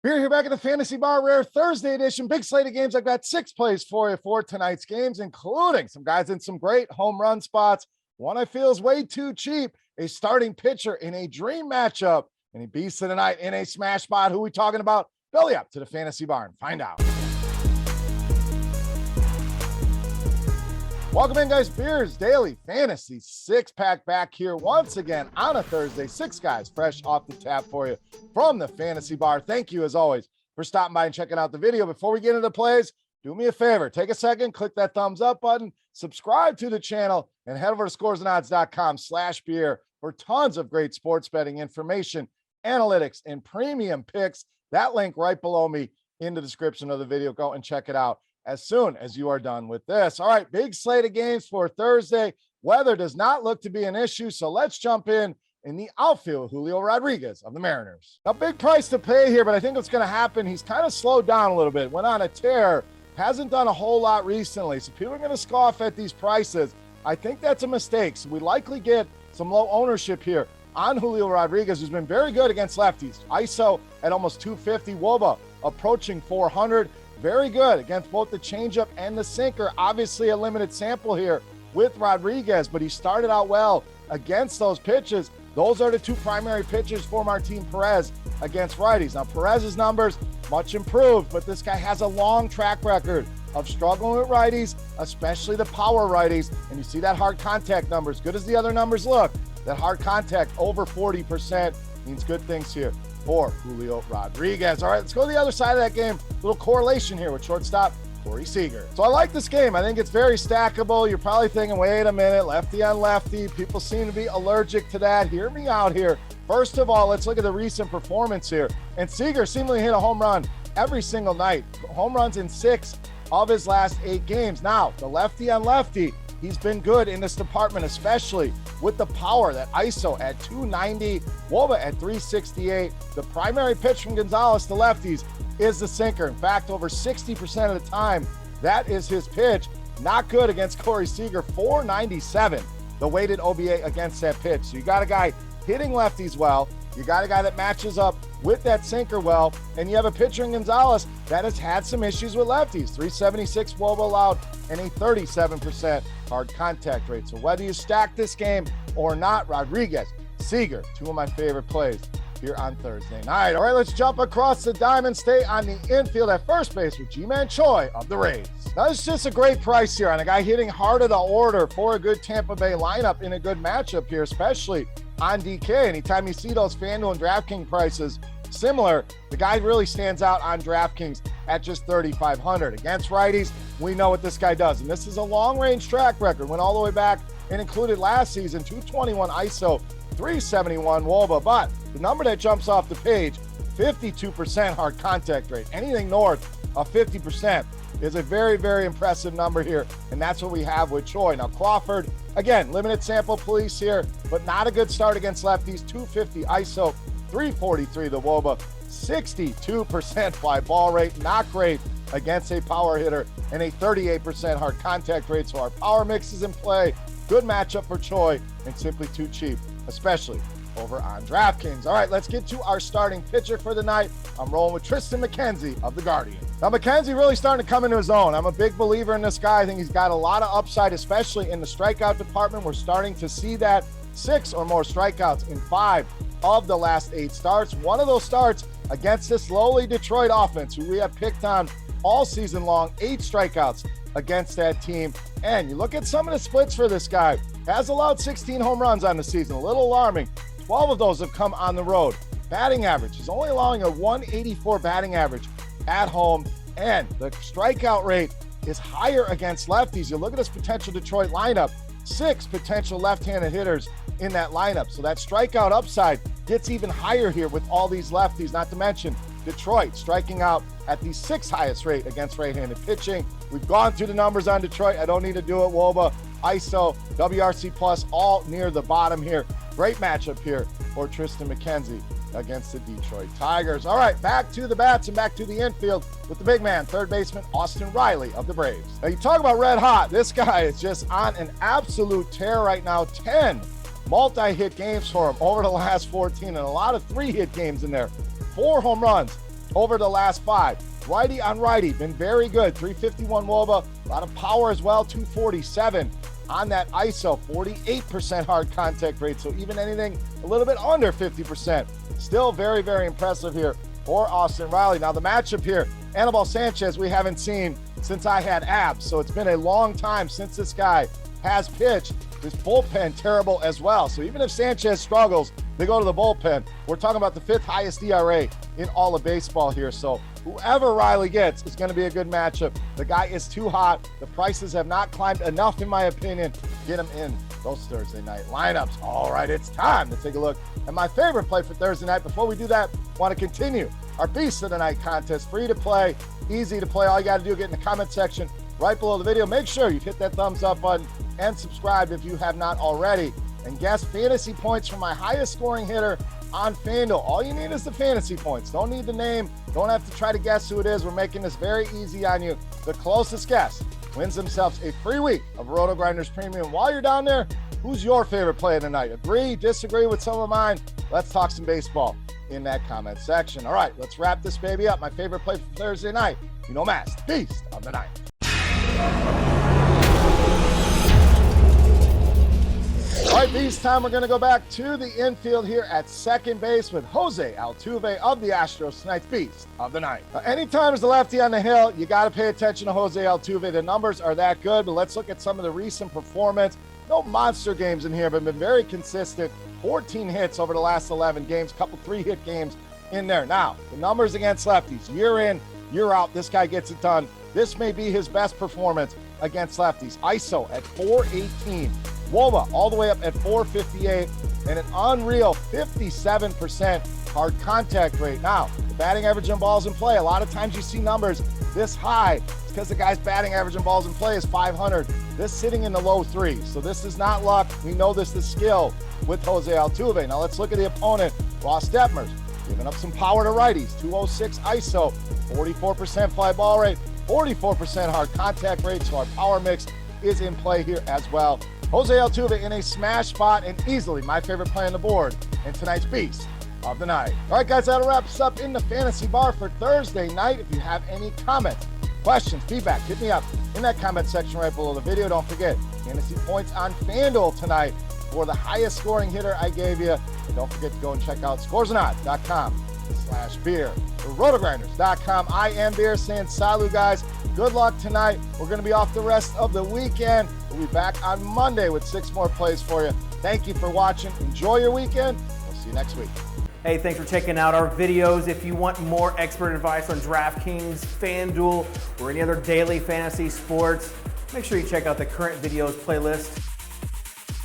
We're here back at the Fantasy Bar Rare Thursday edition. Big slate of games. I've got 6 plays for you for tonight's games, including some guys in some great home run spots. One I feel is way too cheap, a starting pitcher in a dream matchup, and he beats tonight in a smash spot. Who are we talking about? Belly up to the Fantasy Bar and find out. Welcome in, guys. Beers Daily Fantasy 6-pack back here once again on a Thursday. 6 guys fresh off the tap for you from the Fantasy Bar. Thank you, as always, for stopping by and checking out the video. Before we get into plays, do me a favor. Take a second, click that thumbs up button, subscribe to the channel, and head over to scoresandodds.com/beer for tons of great sports betting information, analytics, and premium picks. That link right below me in the description of the video. Go and check it out as soon as you are done with this. All right, big slate of games for Thursday. Weather does not look to be an issue, so let's jump in the outfield, Julio Rodriguez of the Mariners. A big price to pay here, but I think what's going to happen, he's kind of slowed down a little bit, went on a tear, hasn't done a whole lot recently, so people are going to scoff at these prices. I think that's a mistake, so we likely get some low ownership here on Julio Rodriguez, who's been very good against lefties. ISO at almost 250, WOBA approaching 400. Very good against both the changeup and the sinker. Obviously a limited sample here with Rodriguez, but he started out well against those pitches. Those are the 2 primary pitchers for Martin Perez against righties. Now, Perez's numbers much improved, but this guy has a long track record of struggling with righties, especially the power righties. And you see that hard contact number, as good as the other numbers look, that hard contact over 40% means good things here for Julio Rodriguez. All right, let's go to the other side of that game. A little correlation here with shortstop Corey Seager. So I like this game. I think it's very stackable. You're probably thinking, wait a minute, lefty on lefty. People seem to be allergic to that. Hear me out here. First of all, let's look at the recent performance here. And Seager seemingly hit a home run every single night. Home runs in 6 of his last 8 games. Now, the lefty on lefty, he's been good in this department, especially with the power, that ISO at 290, WOBA at 368. The primary pitch from Gonzalez to lefties is the sinker. In fact, over 60% of the time, that is his pitch. Not good against Corey Seager, 497, the weighted OBA against that pitch. So you got a guy hitting lefties well, you got a guy that matches up with that sinker well, and you have a pitcher in Gonzalez that has had some issues with lefties. 376 WOBA allowed and a 37% hard contact rate. So whether you stack this game or not, Rodriguez, Seager, 2 of my favorite plays here on Thursday night. All right, let's jump across the diamond, stay on the infield at first base with Ji-Man Choi of the Rays. Now, this is just a great price here on a guy hitting hard of the order for a good Tampa Bay lineup in a good matchup here, especially on DK. Anytime you see those FanDuel and DraftKings prices similar, the guy really stands out on DraftKings at just 3,500. Against righties, we know what this guy does, and this is a long-range track record. Went all the way back and included last season, 221 ISO, 371 WOBA, but the number that jumps off the page, 52% hard contact rate. Anything north of 50% is a very, very impressive number here, and that's what we have with Choi. Now, Crawford, again, limited sample police here, but not a good start against lefties. 250 ISO, 343 the WOBA, 62% fly ball rate, not great against a power hitter, and a 38% hard contact rate. So our power mix is in play. Good matchup for Choi, and simply too cheap, especially over on DraftKings. All right, let's get to our starting pitcher for the night. I'm rolling with TRISTON McKenzie of the Guardian. Now, McKenzie really starting to come into his own. I'm a big believer in this guy. I think he's got a lot of upside, especially in the strikeout department. We're starting to see that. 6 or more strikeouts in 5 of the last 8 starts. One of those starts against this lowly Detroit offense, who we have picked on all season long. 8 strikeouts against that team. And you look at some of the splits for this guy. Has allowed 16 home runs on the season. A little alarming. 12 of those have come on the road. Batting average, he's only allowing a 184 batting average at home, and the strikeout rate is higher against lefties. You look at this potential Detroit lineup, 6 potential left-handed hitters in that lineup. So that strikeout upside gets even higher here with all these lefties, not to mention Detroit striking out at the 6th highest rate against right-handed pitching. We've gone through the numbers on Detroit. I don't need to do it. WOBA, ISO, WRC plus, all near the bottom here. Great matchup here for TRISTON McKenzie against the Detroit Tigers. All right, back to the bats and back to the infield with the big man, third baseman Austin Riley of the Braves. Now, you talk about red hot. This guy is just on an absolute tear right now. 10 multi-hit games for him over the last 14, and a lot of 3-hit games in there. 4 home runs, over the last 5. Righty on righty, been very good. 351 WOBA, a lot of power as well, 247 on that ISO, 48% hard contact rate. So even anything a little bit under 50%, still very, very impressive here for Austin Riley. Now the matchup here, Anibal Sanchez, we haven't seen since I had abs. So it's been a long time since this guy has pitched. This bullpen terrible as well. So even if Sanchez struggles, they go to the bullpen. We're talking about the 5th highest ERA in all of baseball here. So whoever Riley gets is going to be a good matchup. The guy is too hot. The prices have not climbed enough, in my opinion. Get him in those Thursday night lineups. All right, it's time to take a look at my favorite play for Thursday night. Before we do that, I want to continue our Beast of the Night contest. Free to play, easy to play. All you got to do is get in the comment section right below the video. Make sure you hit that thumbs up button and subscribe if you have not already. And guess fantasy points from my highest scoring hitter on FanDuel. All you need is the fantasy points. Don't need the name. Don't have to try to guess who it is. We're making this very easy on you. The closest guess wins themselves a free week of RotoGrinders Premium. While you're down there, who's your favorite play of the night? Agree, disagree with some of mine? Let's talk some baseball in that comment section. All right, let's wrap this baby up. My favorite play for Thursday night, you know, Mass, Beast of the Night. All right, this time we're going to go back to the infield here at second base with Jose Altuve of the Astros, tonight's Beast of the Night. Anytime there's a lefty on the hill, you got to pay attention to Jose Altuve. The numbers are that good, but let's look at some of the recent performance. No monster games in here, but been very consistent. 14 hits over the last 11 games, couple 3-hit games in there. Now, the numbers against lefties, year in, year out, this guy gets it done. This may be his best performance against lefties. ISO at 418. WOBA all the way up at 458 and an unreal 57% hard contact rate. Now, the batting average on balls in play, a lot of times you see numbers this high. It's because the guy's batting average on balls in play is 500. This sitting in the low 3s. So this is not luck. We know this is skill with Jose Altuve. Now let's look at the opponent. Ross Detmers, giving up some power to righties. 206 ISO, 44% fly ball rate, 44% hard contact rate. So our power mix is in play here as well. Jose Altuve in a smash spot and easily my favorite play on the board in tonight's Beast of the Night. All right, guys, that'll wrap us up in the fantasy bar for Thursday night. If you have any comments, questions, feedback, hit me up in that comment section right below the video. Don't forget, fantasy points on FanDuel tonight for the highest scoring hitter I gave you. And don't forget to go and check out scoresandodds.com/beer or rotogrinders.com. I am Beer saying salut, guys. Good luck tonight. We're going to be off the rest of the weekend. We'll be back on Monday with 6 more plays for you. Thank you for watching. Enjoy your weekend. We'll see you next week. Hey, thanks for checking out our videos. If you want more expert advice on DraftKings, FanDuel, or any other daily fantasy sports, make sure you check out the current videos playlist